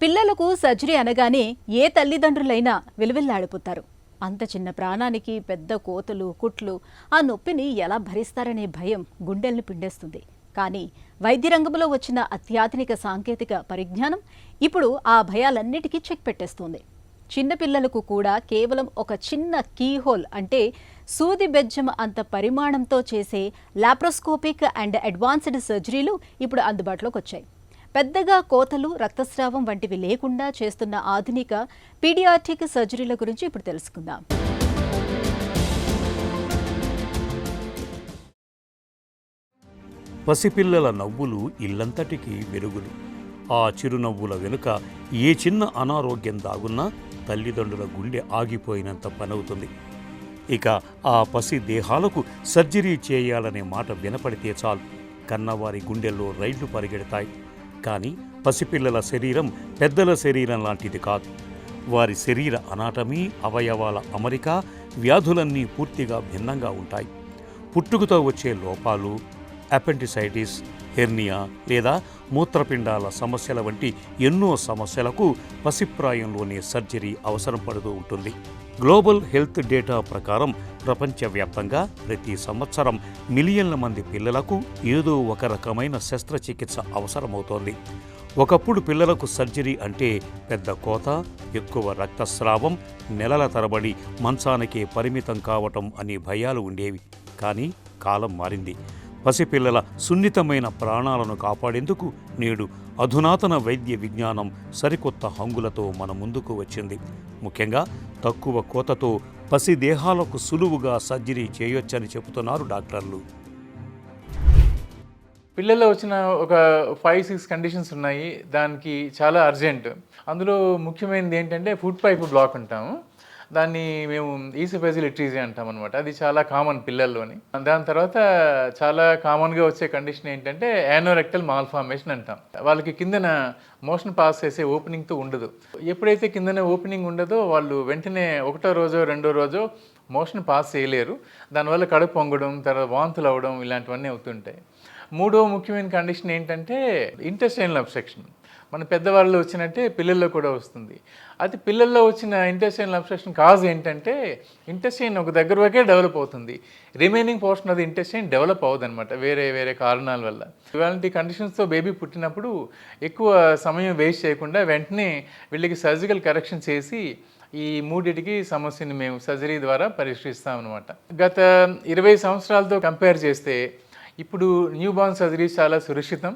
పిల్లలకు సర్జరీ అనగానే ఏ తల్లిదండ్రులైనా విలువిల్లాడిపోతారు. అంత చిన్న ప్రాణానికి పెద్ద కోతలు, కుట్లు, ఆ నొప్పిని ఎలా భరిస్తారనే భయం గుండెల్ని పిండేస్తుంది. కానీ వైద్య రంగంలో వచ్చిన అత్యాధునిక సాంకేతిక పరిజ్ఞానం ఇప్పుడు ఆ భయాలన్నిటికీ చెక్ పెట్టేస్తుంది. చిన్నపిల్లలకు కూడా కేవలం ఒక చిన్న కీహోల్ అంటే సూది బెజ్జం అంత పరిమాణంతో చేసే లాప్రోస్కోపిక్ అండ్ అడ్వాన్స్డ్ సర్జరీలు ఇప్పుడు అందుబాటులోకి వచ్చాయి. పెద్దగా కోతలు, రక్తస్రావం వంటివి లేకుండా చేస్తున్న ఆధునిక పీడియాట్రిక్ సర్జరీల గురించి ఇప్పుడు తెలుసుకుందాం. పసిపిల్లల నవ్వులు ఇల్లంతటికీ వెలుగులు. ఆ చిరునవ్వుల వెనుక ఏ చిన్న అనారోగ్యం దాగున్నా తల్లిదండ్రుల గుండె ఆగిపోయినంత పనవుతుంది. ఇక ఆ పసి దేహాలకు సర్జరీ చేయాలనే మాట వినపడితే చాలు కన్నవారి గుండెల్లో రైళ్లు పరిగెడతాయి. కానీ పసిపిల్లల శరీరం పెద్దల శరీరం లాంటిది కాదు. వారి శరీర అనాటమీ, అవయవాల అమరిక, వ్యాధులన్నీ పూర్తిగా భిన్నంగా ఉంటాయి. పుట్టుకతో వచ్చే లోపాలు, అపెండిసైటిస్, హెర్నియా లేదా మూత్రపిండాల సమస్యల వంటి ఎన్నో సమస్యలకు పసిప్రాయంలోనే సర్జరీ అవసరం పడుతూ ఉంటుంది. గ్లోబల్ హెల్త్ డేటా ప్రకారం ప్రపంచవ్యాప్తంగా ప్రతి సంవత్సరం మిలియన్ల మంది పిల్లలకు ఏదో ఒక రకమైన శస్త్రచికిత్స అవసరమవుతోంది. ఒకప్పుడు పిల్లలకు సర్జరీ అంటే పెద్ద కోత, ఎక్కువ రక్తస్రావం, నెలల తరబడి మంచానికే పరిమితం కావటం అనే భయాలు ఉండేవి. కానీ కాలం మారింది. పసిపిల్లల సున్నితమైన ప్రాణాలను కాపాడేందుకు నేడు అధునాతన వైద్య విజ్ఞానం సరికొత్త హంగులతో మన ముందుకు వచ్చింది. ముఖ్యంగా తక్కువ కోతతో పసిదేహాలకు సులువుగా సర్జరీ చేయొచ్చని చెబుతున్నారు డాక్టర్లు. పిల్లల్లో వచ్చిన ఒక 5-6 కండిషన్స్ ఉన్నాయి. దానికి చాలా అర్జెంట్. అందులో ముఖ్యమైనది ఏంటంటే ఫుడ్ పైప్ బ్లాక్ అంటాము. దాన్ని మేము ఈసోఫేజియల్ ఎట్రీజియా అంటాం అనమాట. అది చాలా కామన్ పిల్లల్లోని. దాని తర్వాత చాలా కామన్గా వచ్చే కండిషన్ ఏంటంటే యానోరెక్టల్ మాల్ఫార్మేషన్ అంటాం. వాళ్ళకి కిందన మోషన్ పాస్ చేసే ఓపెనింగ్తో ఉండదు. ఎప్పుడైతే కిందన ఓపెనింగ్ ఉండదో వాళ్ళు వెంటనే ఒకటో రోజో రెండో రోజో మోషన్ పాస్ చేయలేరు. దానివల్ల కడుపు పొంగడం, తర్వాత వాంతులు అవ్వడం ఇలాంటివన్నీ అవుతుంటాయి. మూడో ముఖ్యమైన కండిషన్ ఏంటంటే ఇంటెస్టైనల్ అబ్స్ట్రక్షన్. మన పెద్దవాళ్ళు వచ్చినట్టే పిల్లల్లో కూడా వస్తుంది. అది పిల్లల్లో వచ్చిన ఇంటెస్టైనల్ అబ్స్ట్రక్షన్ కాజ్ ఏంటంటే ఇంటెస్టైన్ ఒక దగ్గర వరకే డెవలప్ అవుతుంది. Remaining portion of the intestine develop అవ్వదన్నమాట వేరే వేరే కారణాల వల్ల. ఇలాంటి కండిషన్స్తో బేబీ పుట్టినప్పుడు ఎక్కువ సమయం వేస్ట్ చేయకుండా వెంటనే వీళ్ళకి సర్జికల్ కరెక్షన్ చేసి ఈ మూడిటికి సమస్యని మేము సర్జరీ ద్వారా పరిష్కరిస్తామన్నమాట. గత 20 సంవత్సరాలతో కంపేర్ చేస్తే ఇప్పుడు న్యూ బార్న్ సర్జరీ చాలా సురక్షితం.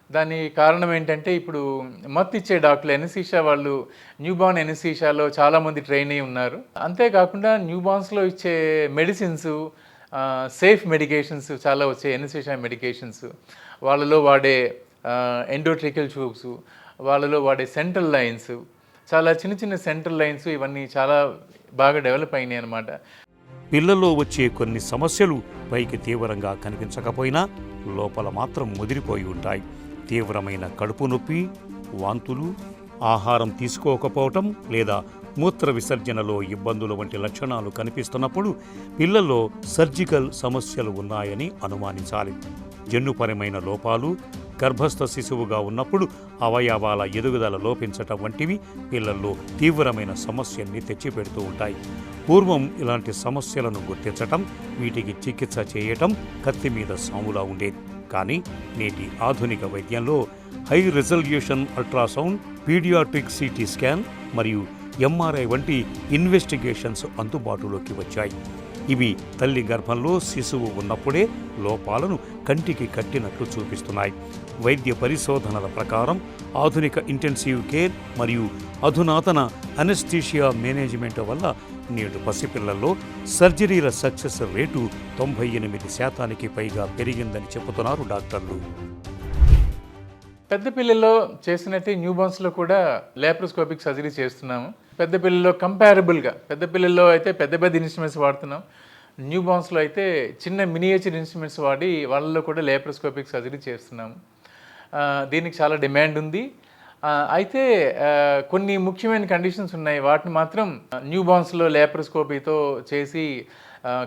దాని కారణం ఏంటంటే ఇప్పుడు మత్తు ఇచ్చే డాక్టర్లు ఎనస్థీషియా వాళ్ళు న్యూ బార్న్ ఎనస్థీషియాలో చాలామంది ట్రైన్ అయి ఉన్నారు. అంతేకాకుండా న్యూ బార్న్స్లో ఇచ్చే మెడిసిన్స్, సేఫ్ మెడికేషన్స్ చాలా వచ్చాయి. ఎనస్థీషియా మెడికేషన్స్, వాళ్ళలో వాడే ఎండోట్రికల్ ట్యూబ్స్, వాళ్ళలో వాడే సెంట్రల్ లైన్స్, చాలా చిన్న చిన్న సెంట్రల్ లైన్స్, ఇవన్నీ చాలా బాగా డెవలప్ అయినాయి అన్నమాట. పిల్లల్లో వచ్చే కొన్ని సమస్యలు పైకి తీవ్రంగా కనిపించకపోయినా లోపల మాత్రం ముదిరిపోయి ఉంటాయి. తీవ్రమైన కడుపు నొప్పి, వాంతులు, ఆహారం తీసుకోకపోవటం లేదా మూత్ర విసర్జనలో ఇబ్బందులు వంటి లక్షణాలు కనిపిస్తున్నప్పుడు పిల్లల్లో సర్జికల్ సమస్యలు ఉన్నాయని అనుమానించాలి. జన్యుపరమైన లోపాలు, గర్భస్థ శిశువుగా ఉన్నప్పుడు అవయవాల ఎదుగుదల లోపించటం వంటివి పిల్లల్లో తీవ్రమైన సమస్యల్ని తెచ్చిపెడుతూ ఉంటాయి. పూర్వం ఇలాంటి సమస్యలను గుర్తించటం, వీటికి చికిత్స చేయటం కత్తి మీద సాములా ఉండేది. కానీ నేటి ఆధునిక వైద్యంలో high resolution ultrasound, paediatric CT scan మరియు ఎంఆర్ఐ వంటి ఇన్వెస్టిగేషన్స్ అందుబాటులోకి వచ్చాయి. ఇవి తల్లి గర్భంలో శిశువు ఉన్నప్పుడే లోపాలను కంటికి కట్టినట్లు చూపిస్తున్నాయి. వైద్య పరిశోధనల ప్రకారం ఆధునిక ఇంటెన్సివ్ కేర్ మరియు అధునాతన అనెస్థీషియా మేనేజ్మెంట్ వల్ల నేడు పసిపిల్లల్లో సర్జరీల సక్సెస్ రేటు 98% పైగా పెరిగిందని చెబుతున్నారు డాక్టర్లు. పెద్ద పిల్లల్లో చేసినట్టే న్యూ బార్న్స్లో కూడా లాప్రోస్కోపిక్ సర్జరీ చేస్తున్నాము. పెద్ద పిల్లల్లో కంపారబుల్గా, పెద్ద పిల్లల్లో అయితే పెద్ద పెద్ద ఇన్స్ట్రుమెంట్స్ వాడుతున్నాం. న్యూ బార్న్స్లో అయితే చిన్న మినియేచర్ ఇన్స్ట్రుమెంట్స్ వాడి వాళ్ళలో కూడా లాప్రోస్కోపిక్ సర్జరీ చేస్తున్నాము. దీనికి చాలా డిమాండ్ ఉంది. అయితే కొన్ని ముఖ్యమైన కండిషన్స్ ఉన్నాయి. వాటిని మాత్రం న్యూ బార్న్స్లో లాప్రోస్కోపీతో చేసి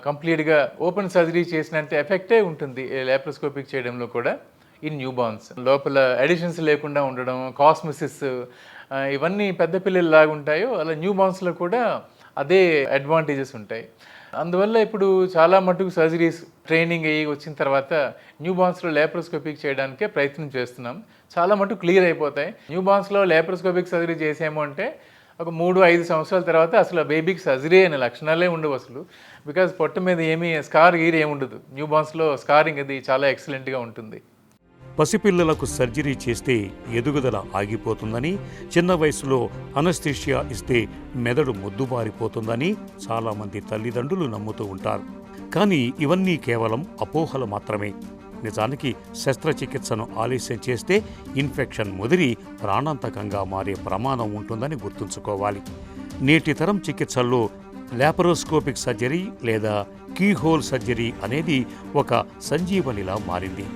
కంప్లీట్గా ఓపెన్ సర్జరీ చేసినంత ఎఫెక్టే ఉంటుంది లాప్రోస్కోపిక్ చేయడంలో కూడా. ఇన్ న్యూ బార్న్స్ లోపల అడిషన్స్ లేకుండా ఉండడం, కాస్మెసిస్ ఇవన్నీ పెద్ద పిల్లల్లాగా ఉంటాయో అలా న్యూ బార్న్స్లో కూడా అదే అడ్వాంటేజెస్ ఉంటాయి. అందువల్ల ఇప్పుడు చాలా మటుకు సర్జరీస్ ట్రైనింగ్ అయ్యి వచ్చిన తర్వాత న్యూ బార్న్స్లో లేప్రోస్కోపిక్ చేయడానికే ప్రయత్నం చేస్తున్నాం. చాలా మటుకు క్లియర్ అయిపోతాయి. న్యూ బార్న్స్లో లేప్రోస్కోపిక్ సర్జరీ చేసాము అంటే ఒక 3-5 సంవత్సరాల తర్వాత అసలు బేబీకి సర్జరీ అనే లక్షణాలే ఉండవు అసలు. బికాజ్ పొట్ట మీద ఏమీ స్కార్ ఏమి ఉండదు. న్యూ బార్న్స్లో స్కారింగ్ అది చాలా ఎక్సలెంట్గా ఉంటుంది. పసిపిల్లలకు సర్జరీ చేస్తే ఎదుగుదల ఆగిపోతుందని, చిన్న వయసులో అనస్థీషియా ఇస్తే మెదడు మొద్దుబారిపోతుందని చాలామంది తల్లిదండ్రులు నమ్ముతూ ఉంటారు. కానీ ఇవన్నీ కేవలం అపోహలు మాత్రమే. నిజానికి శస్త్రచికిత్సను ఆలస్యం చేస్తే ఇన్ఫెక్షన్ ముదిరి ప్రాణాంతకంగా మారే ప్రమాదం ఉంటుందని గుర్తుంచుకోవాలి. నేటి తరం చికిత్సల్లో లాపరోస్కోపిక్ సర్జరీ లేదా కీహోల్ సర్జరీ అనేది ఒక సంజీవనిలా మారింది.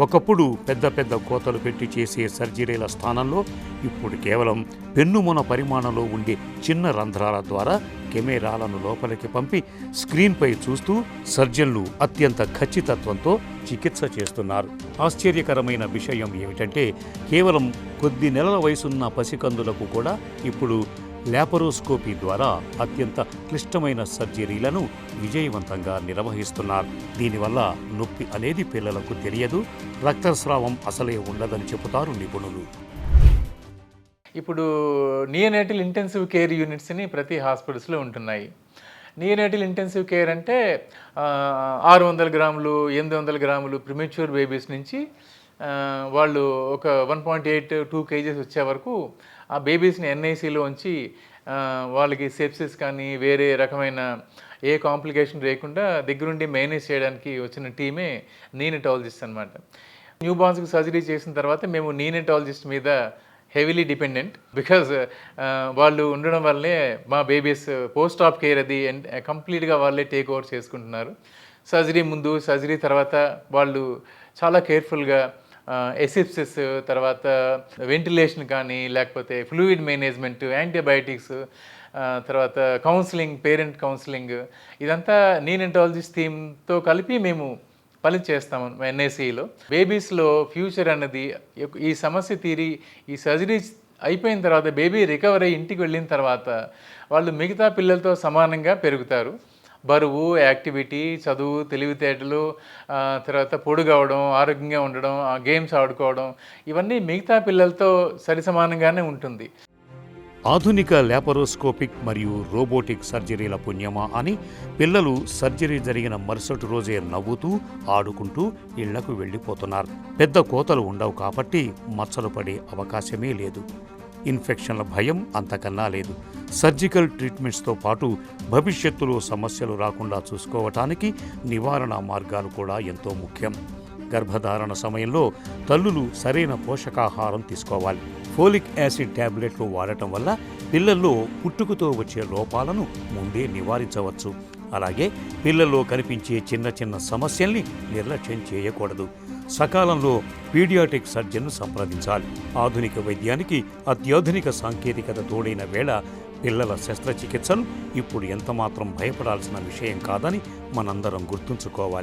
ఒకప్పుడు పెద్ద పెద్ద కోతలు పెట్టి చేసే సర్జరీల స్థానంలో ఇప్పుడు కేవలం పెన్నుమొన పరిమాణంలో ఉండే చిన్న రంధ్రాల ద్వారా కెమెరాలను లోపలికి పంపి స్క్రీన్పై చూస్తూ సర్జన్లు అత్యంత ఖచ్చితత్వంతో చికిత్స చేస్తున్నారు. ఆశ్చర్యకరమైన విషయం ఏమిటంటే కేవలం కొద్ది నెలల వయసున్న పసికందులకు కూడా ఇప్పుడు లాపరోస్కోపీ ద్వారా అత్యంత క్లిష్టమైన సర్జరీలను విజయవంతంగా నిర్వహిస్తున్నారు. దీనివల్ల నొప్పి అనేది పిల్లలకు తెలియదు, రక్తస్రావం అసలే ఉండదని చెబుతారు నిపుణులు. ఇప్పుడు నియోనేటల్ ఇంటెన్సివ్ కేర్ యూనిట్స్ని ప్రతి హాస్పిటల్స్లో ఉంటున్నాయి. నియోనేటల్ ఇంటెన్సివ్ కేర్ అంటే 600 గ్రాములు 800 గ్రాములు ప్రిమెచ్యూర్ బేబీస్ నుంచి వాళ్ళు ఒక 1.8-2 kgs వచ్చే వరకు ఆ బేబీస్ని ఎన్ఐసిలో ఉంచి వాళ్ళకి సెప్సిస్ కానీ వేరే రకమైన ఏ కాంప్లికేషన్ లేకుండా దగ్గరుండి మేనేజ్ చేయడానికి వచ్చిన టీమే నీనటాలజిస్ట్ అనమాట. న్యూ బార్న్స్కి సర్జరీ చేసిన తర్వాత మేము నీనటాలజిస్ట్ మీద హెవీలీ డిపెండెంట్. బికాజ్ వాళ్ళు ఉండడం వల్లే మా బేబీస్ పోస్ట్ ఆఫ్ కేర్ అది కంప్లీట్గా వాళ్ళే టేక్ ఓవర్ చేసుకుంటున్నారు. సర్జరీ ముందు సర్జరీ తర్వాత వాళ్ళు చాలా కేర్ఫుల్గా ఎసిప్సిస్ తర్వాత వెంటిలేషన్ కానీ లేకపోతే ఫ్లూయిడ్ మేనేజ్మెంట్, యాంటీబయాటిక్స్, తర్వాత కౌన్సిలింగ్, పేరెంట్ కౌన్సిలింగ్, ఇదంతా నీనటాలజిస్ట్ థీమ్తో కలిపి మేము పని చేస్తాము ఎన్ఐసిలో. బేబీస్లో ఫ్యూచర్ అన్నది ఈ సమస్య తీరి ఈ సర్జరీ అయిపోయిన తర్వాత బేబీ రికవర్ అయ్యి ఇంటికి వెళ్ళిన తర్వాత వాళ్ళు మిగతా పిల్లలతో సమానంగా పెరుగుతారు. బరువు, యాక్టివిటీ, చదువు, తెలివితేటలు, తర్వాత పొడుగవడం, ఆరోగ్యంగా ఉండడం, గేమ్స్ ఆడుకోవడం, ఇవన్నీ మిగతా పిల్లలతో సరిసమానంగానే ఉంటుంది. ఆధునిక లాపరోస్కోపిక్ మరియు రోబోటిక్ సర్జరీల పుణ్యమా అని పిల్లలు సర్జరీ జరిగిన మరుసటి రోజే నవ్వుతూ ఆడుకుంటూ ఇళ్లకు వెళ్ళిపోతున్నారు. పెద్ద కోతలు ఉండవు కాబట్టి మచ్చలు పడే అవకాశమే లేదు. ఇన్ఫెక్షన్ల భయం అంతకన్నా లేదు. సర్జికల్ ట్రీట్మెంట్స్తో పాటు భవిష్యత్తులో సమస్యలు రాకుండా చూసుకోవటానికి నివారణ మార్గాలు కూడా ఎంతో ముఖ్యం. గర్భధారణ సమయంలో తల్లులు సరైన పోషకాహారం తీసుకోవాలి. ఫోలిక్ యాసిడ్ టాబ్లెట్లు వాడటం వల్ల పిల్లల్లో పుట్టుకతో వచ్చే లోపాలను ముందే నివారించవచ్చు. అలాగే పిల్లల్లో కనిపించే చిన్న చిన్న సమస్యల్ని నిర్లక్ష్యం చేయకూడదు. సకాలంలో పీడియాటిక్ సర్జన్ను సంప్రదించాలి. ఆధునిక వైద్యానికి అత్యాధునిక సాంకేతికత తోడైన వేళ పిల్లల శస్త్రచికిత్సలు ఇప్పుడు ఎంతమాత్రం భయపడాల్సిన విషయం కాదని మనందరం గుర్తుంచుకోవాలి.